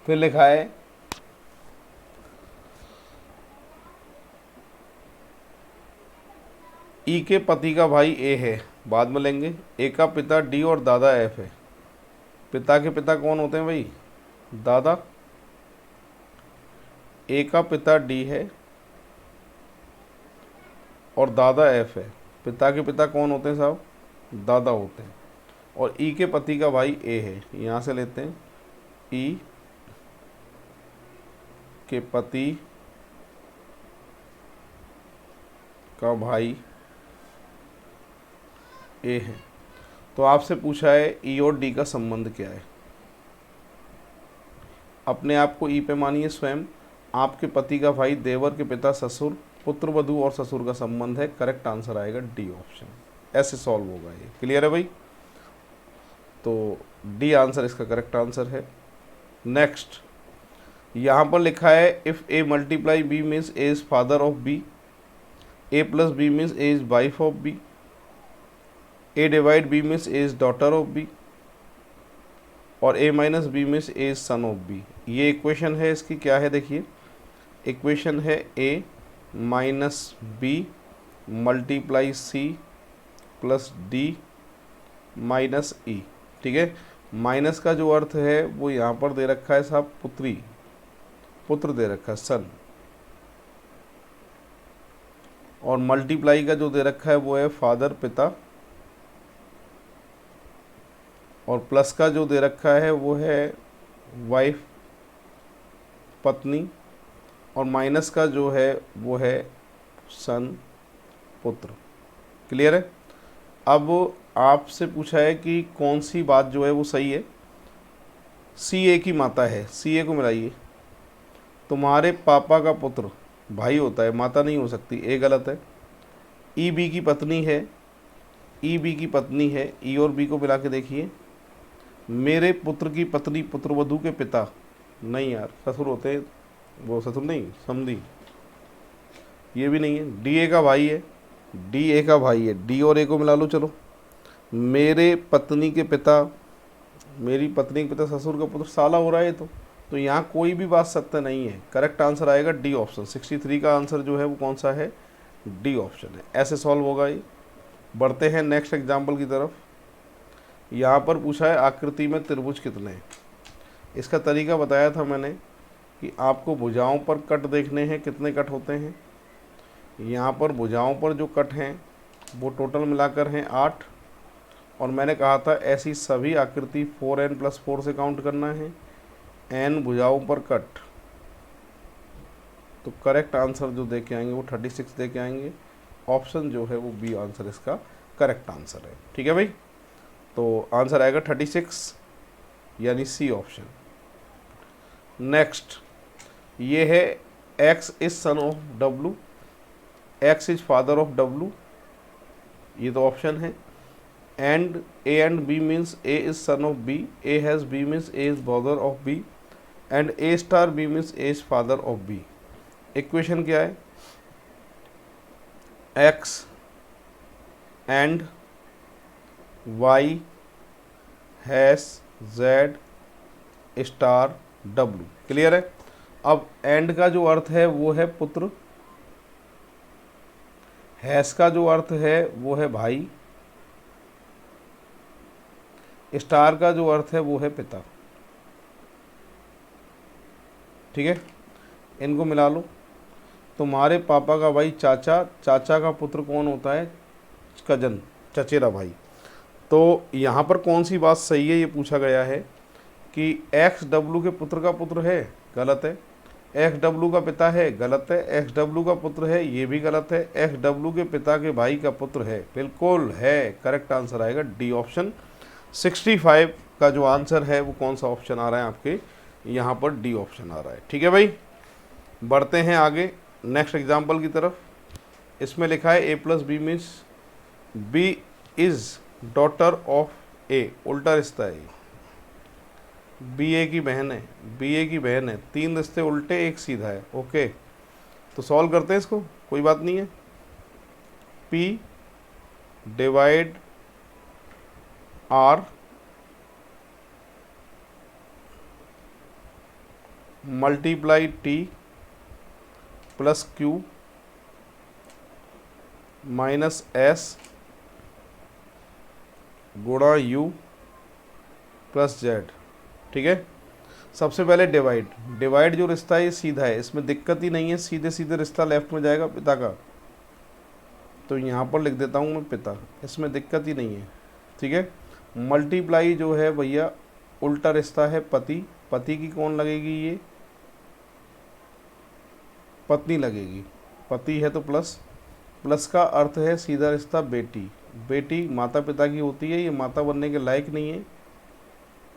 फिर लिखा है ई के पति का भाई ए है, बाद में लेंगे। ए का पिता डी और दादा एफ है। पिता के पिता कौन होते हैं भाई, दादा। ए का पिता डी है और दादा एफ है। पिता के पिता कौन होते हैं साहब, दादा होते हैं। और ई के पति का भाई ए है, यहाँ से लेते हैं। ई के पति का भाई ए है। तो आपसे पूछा है ई और डी का संबंध क्या है। अपने आप को ई पे मानिए स्वयं। आपके पति का भाई, देवर के पिता ससुर, पुत्र वधू और ससुर का संबंध है। करेक्ट आंसर आएगा डी ऑप्शन। ऐसे सॉल्व होगा ये। क्लियर है भाई। तो डी आंसर इसका करेक्ट आंसर है। नेक्स्ट यहाँ पर लिखा है if A multiply B means A is father of B, A plus B means A is wife of B, A divide B means A is daughter of B, और A minus B means A is son of B. ये equation है इसकी, क्या है देखिए, equation है A minus B multiply C plus D minus E. ठीक है, माइनस का जो अर्थ है वो यहाँ पर दे रखा है साहब पुत्री, पुत्र दे रखा है सन, और मल्टीप्लाई का जो दे रखा है वो है फादर पिता, और प्लस का जो दे रखा है वो है वाइफ पत्नी, और माइनस का जो है वो है सन पुत्र। क्लियर है। अब आपसे पूछा है कि कौन सी बात जो है वो सही है। सी ए की माता है, सी ए को मिलाइए, तुम्हारे पापा का पुत्र भाई होता है, माता नहीं हो सकती, ए गलत है। ई बी की पत्नी है, ई बी की पत्नी है, ई और बी को मिला के देखिए, मेरे पुत्र की पत्नी पुत्रवधू के पिता, नहीं यार ससुर होते हैं, वो ससुर नहीं समधी, ये भी नहीं है। डी ए का भाई है, डी ए का भाई है, डी और ए को मिला लो चलो, मेरे पत्नी के पिता, मेरी पत्नी के पिता ससुर का पुत्र, साला हो रहा है तो यहाँ कोई भी बात सत्य नहीं है। करेक्ट आंसर आएगा डी ऑप्शन। 63 का आंसर जो है वो कौन सा है, डी ऑप्शन है। ऐसे सॉल्व होगा ये। बढ़ते हैं नेक्स्ट एग्जाम्पल की तरफ। यहाँ पर पूछा है आकृति में त्रिभुज कितने हैं। इसका तरीका बताया था मैंने कि आपको भुजाओं पर कट देखने हैं, कितने कट होते हैं। यहाँ पर भुजाओं पर जो कट हैं वो टोटल मिलाकर हैं 8, और मैंने कहा था ऐसी सभी आकृति 4n+4 से काउंट करना है। n भुजाओं पर कट, तो करेक्ट आंसर जो दे के आएंगे वो 36 दे के आएंगे। ऑप्शन जो है वो बी आंसर इसका करेक्ट आंसर है। ठीक है भाई, तो आंसर आएगा 36 यानी सी ऑप्शन। नेक्स्ट ये है x is son of w, x is father of w, ये तो ऑप्शन है। And a and b means a is son of b, a has b means a is father of b, and a star b means a is father of b। Equation क्या है, x and y has z star w। Clear है। अब and का जो अर्थ है वो है पुत्र, हैज़ का जो अर्थ है वो है भाई, स्टार का जो अर्थ है वो है पिता। ठीक है, इनको मिला लो। तुम्हारे पापा का भाई चाचा, चाचा का पुत्र कौन होता है, कजन, चचेरा भाई। तो यहाँ पर कौन सी बात सही है, ये पूछा गया है कि एक्स डब्लू के पुत्र का पुत्र है, गलत है। एक्स डब्लू का पिता है, गलत है। एक्स डब्लू का पुत्र है, ये भी गलत है। एक्स डब्लू के पिता के भाई का पुत्र है, बिल्कुल है। करेक्ट आंसर आएगा डी ऑप्शन। 65 का जो आंसर है वो कौन सा ऑप्शन आ रहा है आपके यहाँ पर, डी ऑप्शन आ रहा है। ठीक है भाई, बढ़ते हैं आगे नेक्स्ट एग्जाम्पल की तरफ। इसमें लिखा है A plus B means B is daughter of A, उल्टा रिश्ता है, बी ए की बहन है, बी ए की बहन है। 3 रिश्ते उल्टे, एक सीधा है। ओके, तो सॉल्व करते हैं इसको, कोई बात नहीं है। P divide R multiply T plus Q minus S गुणा यू प्लस जेड। ठीक है, सबसे पहले डिवाइड, डिवाइड जो रिश्ता है ये सीधा है, इसमें दिक्कत ही नहीं है, सीधे सीधे रिश्ता लेफ्ट में जाएगा पिता का, तो यहाँ पर लिख देता हूँ मैं पिता, इसमें दिक्कत ही नहीं है। ठीक है, मल्टीप्लाई जो है भैया उल्टा रिश्ता है पति, पति की कौन लगेगी, ये पत्नी लगेगी, पति है तो प्लस, प्लस का अर्थ है सीधा रिश्ता बेटी, बेटी माता पिता की होती है, ये माता बनने के लायक नहीं है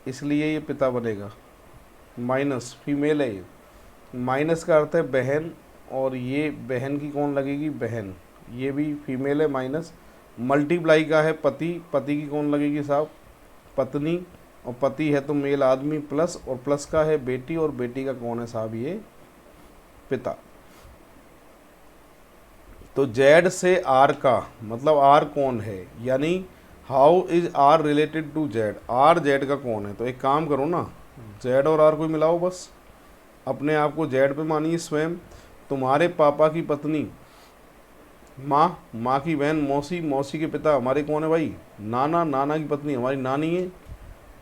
इसलिए ये पिता बनेगा। माइनस फीमेल है ये, माइनस का अर्थ है बहन, और ये बहन की कौन लगेगी, बहन, ये भी फीमेल है माइनस। मल्टीप्लाई का है पति, पति की कौन लगेगी साहब, पत्नी, और पति है तो मेल आदमी, प्लस, और प्लस का है बेटी, और बेटी का कौन है साहब, ये पिता। तो जेड से आर का मतलब आर कौन है, यानी how is R related to Z, R Z का कौन है। तो एक काम करो ना, जेड और आर को मिलाओ, बस अपने आप को जेड पे मानिए स्वयं। तुम्हारे पापा की पत्नी माँ, माँ की बहन मौसी, मौसी के पिता हमारे कौन है भाई, नाना, नाना की पत्नी हमारी नानी है।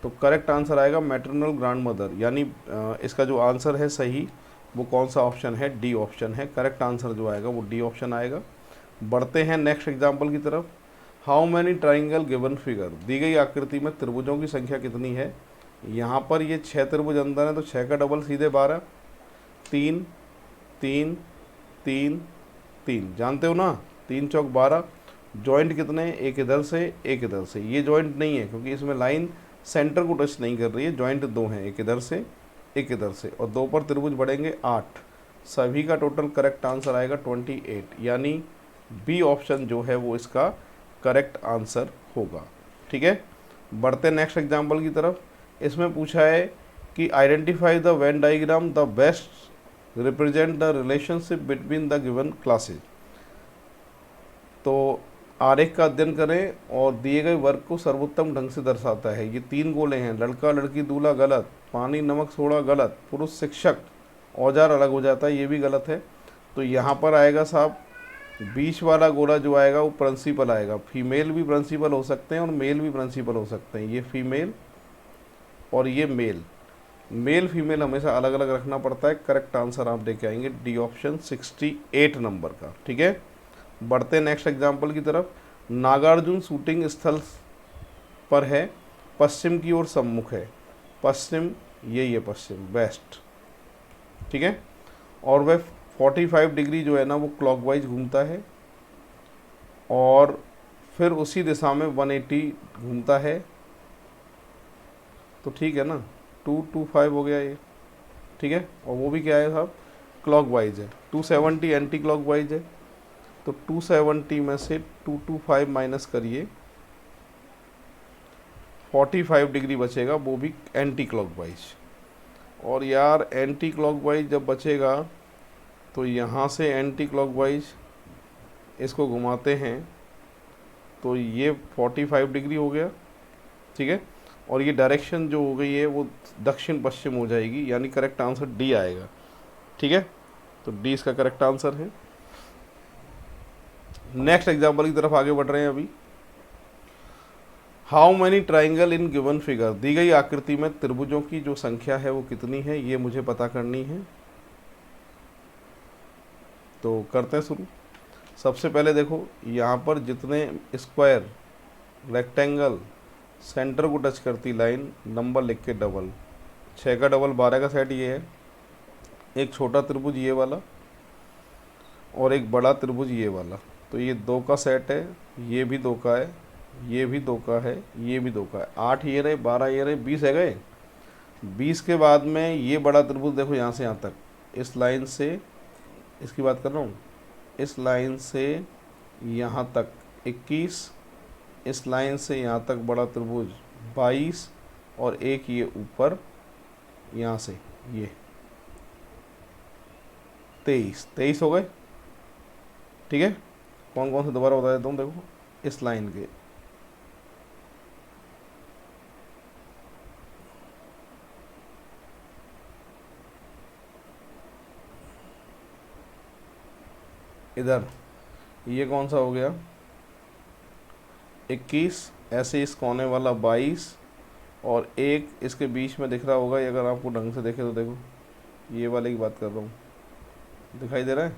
तो करेक्ट आंसर आएगा मैटरनल ग्रैंड मदर, यानी इसका जो आंसर है सही वो कौन सा ऑप्शन है, डी ऑप्शन है। करेक्ट आंसर जो आएगा वो डी ऑप्शन आएगा। बढ़ते हैं नेक्स्ट एग्जाम्पल की तरफ। How many triangle given figure, दी गई आकृति में त्रिभुजों की संख्या कितनी है। यहाँ पर ये 6 त्रिभुज अंदर है, तो 6 का डबल सीधे 12, 3 3 3 3, जानते हो ना, 3 चौक 12। जॉइंट कितने हैं, एक इधर से एक इधर से, ये जॉइंट नहीं है क्योंकि इसमें लाइन सेंटर को टच नहीं कर रही है। जॉइंट 2 हैं, एक इधर से एक इधर से, और 2 पर त्रिभुज बढ़ेंगे 8। सभी का टोटल करेक्ट आंसर आएगा 28, यानी बी ऑप्शन जो है वो इसका करेक्ट आंसर होगा। ठीक है, बढ़ते नेक्स्ट एग्जाम्पल की तरफ। इसमें पूछा है कि identify the Venn diagram the best represent the relationship between the given classes. तो आरेख का अध्ययन करें और दिए गए वर्ग को सर्वोत्तम ढंग से दर्शाता है। ये 3 गोले हैं, लड़का लड़की दूल्हा गलत, पानी नमक सोडा गलत, पुरुष शिक्षक औजार अलग हो जाता है ये भी गलत है। तो यहाँ पर आएगा साहब बीच वाला गोला जो आएगा वो प्रिंसिपल आएगा। फीमेल भी प्रिंसिपल हो सकते हैं और मेल भी प्रिंसिपल हो सकते हैं। ये फीमेल और ये मेल, मेल फीमेल हमेशा अलग अलग रखना पड़ता है। करेक्ट आंसर आप देके आएंगे डी ऑप्शन 68 नंबर का। ठीक है, बढ़ते नेक्स्ट एग्जाम्पल की तरफ। नागार्जुन शूटिंग स्थल पर है, पश्चिम की ओर सम्मुख है, पश्चिम यही है, पश्चिम वेस्ट। ठीक है, और वह 45 डिग्री जो है ना वो क्लॉकवाइज घूमता है, और फिर उसी दिशा में 180 घूमता है। तो ठीक है ना, 225 हो गया ये। ठीक है, और वो भी क्या है साहब, क्लॉकवाइज है। 270 एंटी क्लॉकवाइज है, तो 270 में से 225 माइनस करिए, 45 डिग्री बचेगा, वो भी एंटी क्लॉकवाइज। और यार एंटी क्लॉकवाइज जब बचेगा तो यहाँ से एंटी क्लॉकवाइज इसको घुमाते हैं तो ये 45 डिग्री हो गया। ठीक है, और ये डायरेक्शन जो हो गई है वो दक्षिण पश्चिम हो जाएगी, यानी करेक्ट आंसर डी आएगा। ठीक है, तो डी इसका करेक्ट आंसर है। नेक्स्ट एग्जाम्पल की तरफ आगे बढ़ रहे हैं अभी। How many triangle in given figure, दी गई आकृति में त्रिभुजों की जो संख्या है वो कितनी है, ये मुझे पता करनी है। तो करते हैं शुरू। सबसे पहले देखो यहाँ पर जितने स्क्वायर, रेक्टेंगल, सेंटर को टच करती लाइन, नंबर लिख के डबल, 6 का डबल 12 का सेट ये है, एक छोटा त्रिभुज ये वाला और एक बड़ा त्रिभुज ये वाला। तो ये 2 का सेट है, ये भी 2 का है, ये भी 2 का है, ये भी 2 का है। 8 ये रहे, 12 ये रहे, 20 है गए। 20 के बाद में ये बड़ा त्रिभुज देखो यहाँ से यहाँ तक, इस लाइन से, इसकी बात कर रहा हूँ, इस लाइन से यहाँ तक 21, इस लाइन से यहाँ तक बड़ा त्रिभुज 22, और एक ये ऊपर यहाँ से ये 23 हो गए। ठीक है, कौन कौन से दोबारा बता देता हूँ। देखो इस लाइन के इधर ये कौन सा हो गया 21, ऐसे इस कोने वाला 22, और एक इसके बीच में दिख रहा होगा, ये अगर आपको ढंग से देखे तो देखो, ये वाले की बात कर रहा हूँ, दिखाई दे रहा है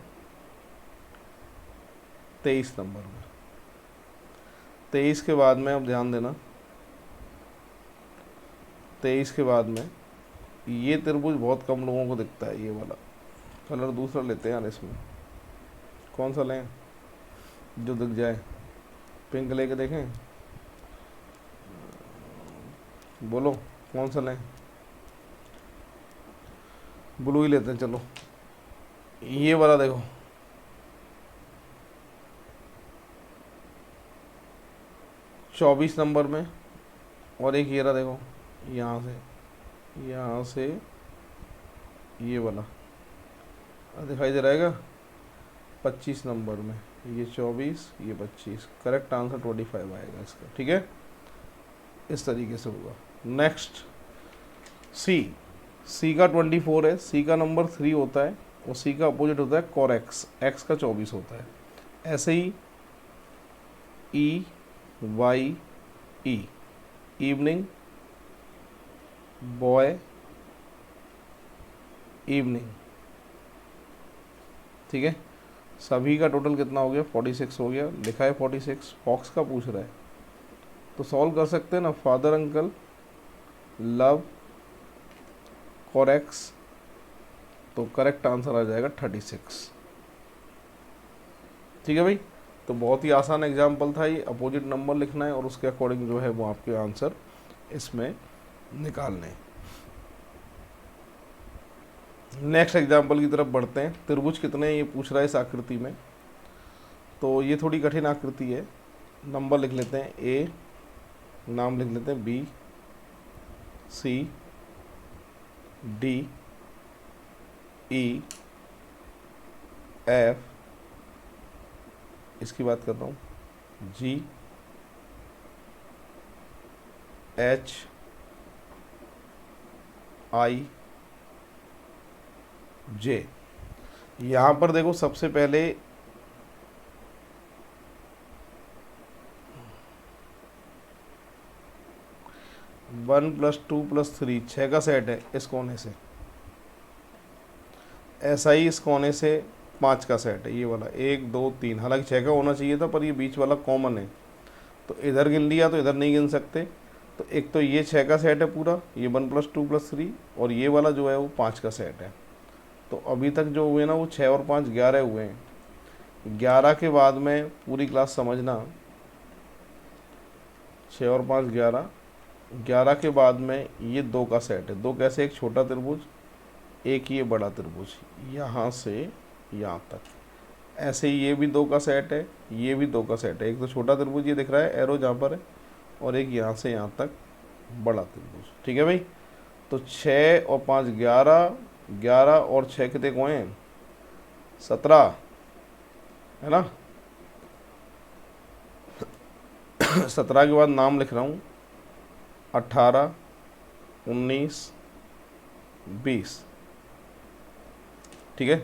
23 नंबर में। 23 के बाद में अब ध्यान देना, 23 के बाद में ये त्रिभुज बहुत कम लोगों को दिखता है। ये वाला कलर दूसरा लेते हैं यार, इसमें कौन सा लें जो दिख जाए, पिंक लेके देखें, बोलो कौन सा लें, ब्लू ही लेते हैं चलो। ये वाला देखो, चौबीस नंबर में और एक ये रहा देखो, यहाँ से ये वाला दिखाई दे रहेगा 25 नंबर में, ये 24 ये 25, करेक्ट आंसर 25 आएगा इसका। ठीक है, इस तरीके से होगा। नेक्स्ट सी का 24 है, सी का नंबर 3 होता है और सी का अपोजिट होता है कोरेक्स, एक्स का 24 होता है। ऐसे ही ई वाई ई, इवनिंग, बॉय, इवनिंग। ठीक है, सभी का टोटल कितना हो गया? 46 हो गया, लिखा है 46, फॉक्स का पूछ रहा है तो सॉल्व कर सकते हैं ना। फादर अंकल लव कोरेक्स, तो करेक्ट आंसर आ जाएगा 36। ठीक है भाई, तो बहुत ही आसान एग्जाम्पल था ये। अपोजिट नंबर लिखना है और उसके अकॉर्डिंग जो है वो आपके आंसर इसमें निकालने हैं। नेक्स्ट एग्जाम्पल की तरफ बढ़ते हैं। त्रिभुज कितने हैं ये पूछ रहा है इस आकृति में, तो ये थोड़ी कठिन आकृति है। नंबर लिख लेते हैं, ए, नाम लिख लेते हैं बी, सी, डी, ई, एफ, इसकी बात कर रहा हूँ, जी, एच, आई, जे। यहाँ पर देखो सबसे पहले one plus two plus three, 6 का सेट है इस कोने से। ऐसा ही इस कोने से 5 का सेट है, ये वाला 1 2 3, हालांकि 6 का होना चाहिए था पर ये बीच वाला कॉमन है तो इधर गिन लिया, तो इधर नहीं गिन सकते। तो एक तो ये 6 का सेट है पूरा, ये 1 प्लस 2 प्लस 3, और ये वाला जो है वो 5 का सेट है। तो अभी तक जो हुए ना वो 6 और 5 11 हुए हैं। 11 के बाद में पूरी क्लास समझना, 6 और 5 11, 11 के बाद में ये 2 का सेट है। 2 कैसे? एक छोटा त्रिभुज, एक ये बड़ा त्रिभुज, यहाँ से यहाँ तक। ऐसे ही ये भी 2 का सेट है, ये भी 2 का सेट है। एक तो छोटा त्रिभुज ये दिख रहा है एरो जहाँ पर है, और एक यहाँ से यहाँ तक बड़ा त्रिभुज। ठीक है भाई, तो 6 और 5 11, 11 और 6 कितने को हैं? 17 है ना। 17 के बाद नाम लिख रहा हूँ, 18, 19, 20। ठीक है,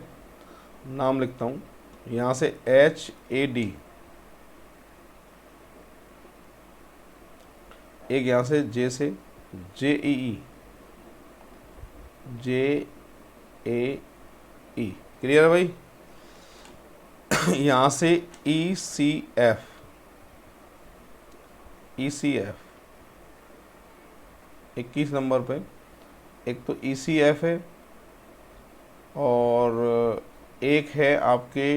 नाम लिखता हूँ यहाँ से HAD, एक यहाँ से J से JEE, JAE, क्लियर है भाई। यहाँ से ECF, ECF 21 नंबर पे, एक तो ECF है और एक है आपके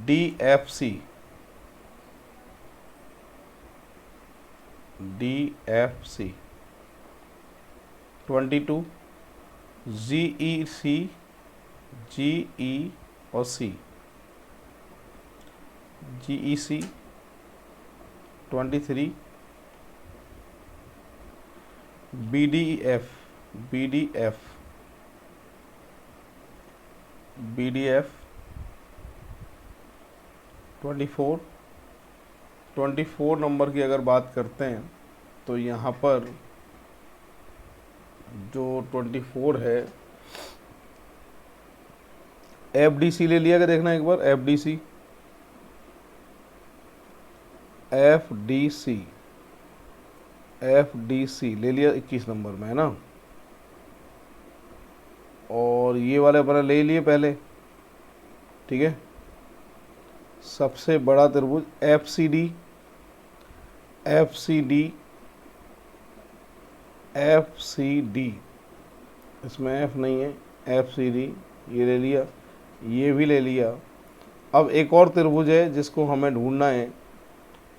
DFC, DFC 22, GEC, GE और C, GEC 23, BDF, BDF 24, 24 number की अगर बात करते हैं तो यहाँ पर जो 24 है, FDC ले लिया, क्या देखना एक बार, FDC, FDC, FDC ले लिया 21 नंबर में, है ना। और ये वाले अपने ले लिए पहले। ठीक है, सबसे बड़ा त्रिभुज FCD, FCD, FCD, इसमें F नहीं है, FCD ये ले लिया, ये भी ले लिया। अब एक और त्रिभुज है जिसको हमें ढूंढना है,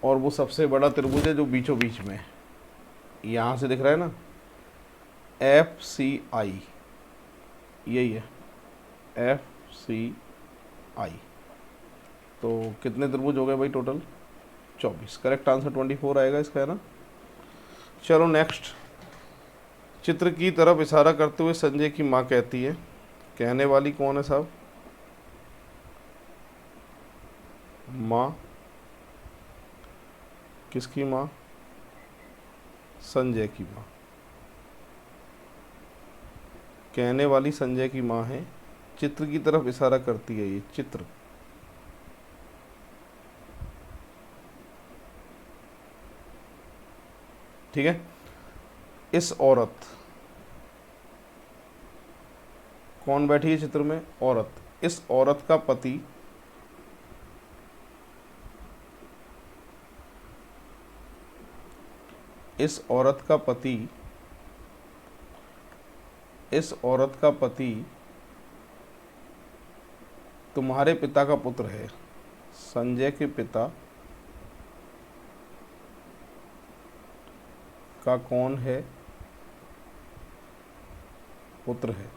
और वो सबसे बड़ा त्रिभुज है जो बीचों बीच में है, यहाँ से दिख रहा है ना, FCI, यही है FCI। तो कितने त्रिभुज हो गए भाई टोटल? 24। करेक्ट आंसर 24 आएगा इसका, है ना। चलो नेक्स्ट। चित्र की तरफ इशारा करते हुए संजय की माँ कहती है, कहने वाली कौन है साहब? माँ, किसकी माँ? संजय की माँ। कहने वाली संजय की माँ है, चित्र की तरफ इशारा करती है ये चित्र। ठीक है। इस औरत, कौन बैठी है चित्र में? औरत। इस औरत का पति इस औरत का पति इस औरत का पति तुम्हारे पिता का पुत्र है। संजय के पिता का कौन है? पुत्र है।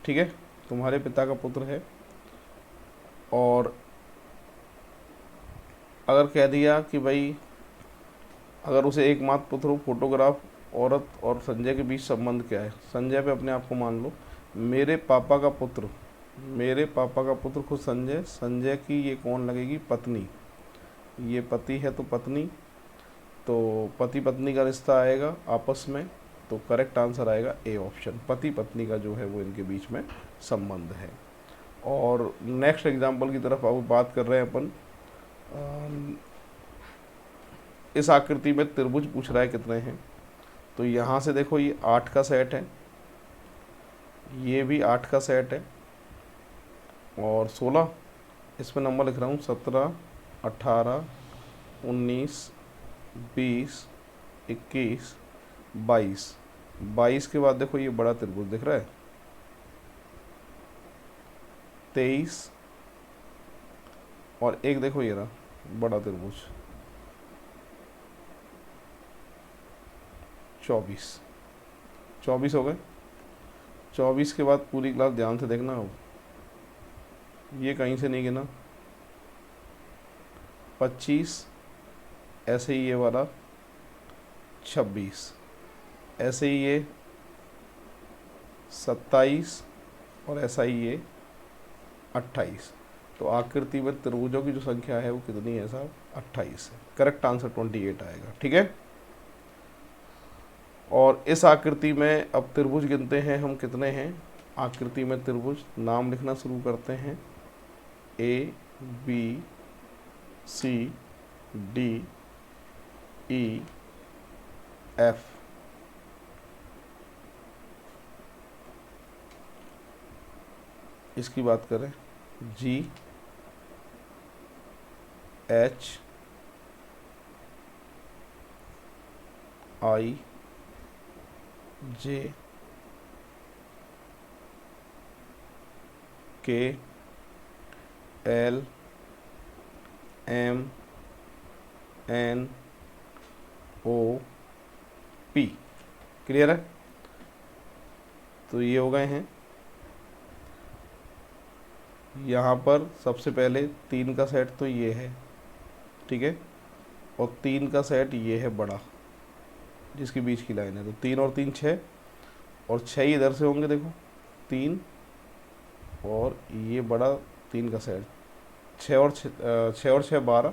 ठीक है, तुम्हारे पिता का पुत्र है। और अगर कह दिया कि भाई अगर उसे एकमात्र पुत्र हो, फोटोग्राफ, औरत और संजय के बीच संबंध क्या है? संजय पे अपने आप को मान लो, मेरे पापा का पुत्र, मेरे पापा का पुत्र खुद संजय, संजय की ये कौन लगेगी? पत्नी। ये पति है तो पत्नी, तो पति पत्नी का रिश्ता आएगा आपस में, तो करेक्ट आंसर आएगा ए ऑप्शन, पति पत्नी का जो है वो इनके बीच में संबंध है। और नेक्स्ट एग्जाम्पल की तरफ अब बात कर रहे हैं अपन। इस आकृति में त्रिभुज पूछ रहा है कितने हैं, तो यहाँ से देखो ये 8 का सेट है, ये भी 8 का सेट है, और 16 इसमें नंबर लिख रहा हूँ, 17, 18, 19, 20, 21, 22। 22 के बाद देखो ये बड़ा त्रिभुज दिख रहा है, 23, और एक देखो ये रहा बड़ा त्रिभुज 24। 24 हो गए। 24 के बाद पूरी क्लास ध्यान से देखना हो, ये कहीं से नहीं गिना। 25, ऐसे ही ये वाला 26, ऐसे ही ये 27, और ऐसा ही ये 28। तो आकृति में त्रिभुजों की जो संख्या है वो कितनी है साहब? 28 है। करेक्ट आंसर 28 आएगा। ठीक है। और इस आकृति में अब त्रिभुज गिनते हैं हम, कितने हैं आकृति में त्रिभुज? नाम लिखना शुरू करते हैं, A B C D E F। इसकी बात करें, G H I J K L M N O P। Clear है? तो ये हो गए हैं। यहाँ पर सबसे पहले 3 का सेट तो ये है, ठीक है, और 3 का सेट ये है बड़ा, जिसके बीच की लाइन है, तो 3 और 3 6, और 6 इधर से होंगे, देखो 3 और ये बड़ा 3 का सेट, 6 और 6 12।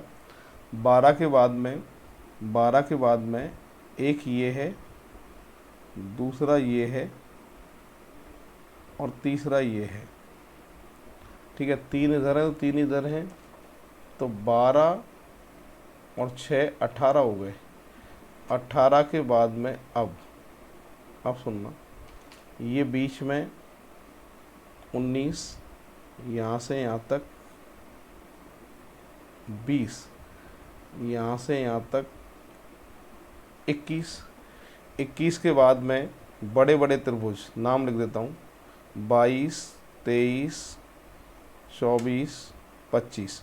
12 के बाद में एक ये है, दूसरा ये है, और तीसरा ये है। ठीक है, 3 इधर है तो 3 इधर है, तो 12 और 6 18 हो गए। 18 के बाद में अब सुनना, ये बीच में 19, यहाँ से यहाँ तक 20, यहाँ से यहाँ तक 21। 21 के बाद में बड़े बड़े त्रिभुज नाम लिख देता हूँ, 22, 23, 24, 25।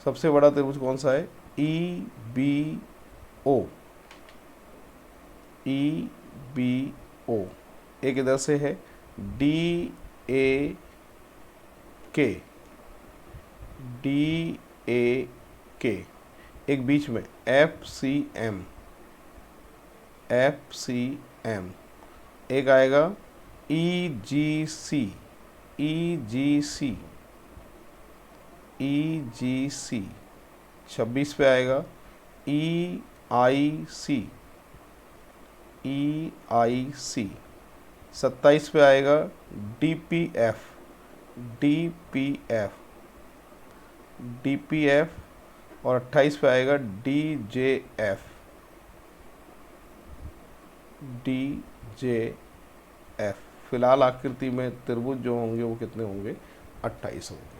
सबसे बड़ा त्रिभुज कौन सा है? EBO। EBO। एक इधर से है DAK, DAK, एक बीच में FCM, FCM, एक आएगा EGC, EGC, EGC, 26 पे आएगा EIC, EIC, 27 पे आएगा DPF, DPF, DPF, और 28 पे आएगा DJF, DJF। फिलहाल आकृति में त्रिभुज जो होंगे वो कितने होंगे? 28 होंगे।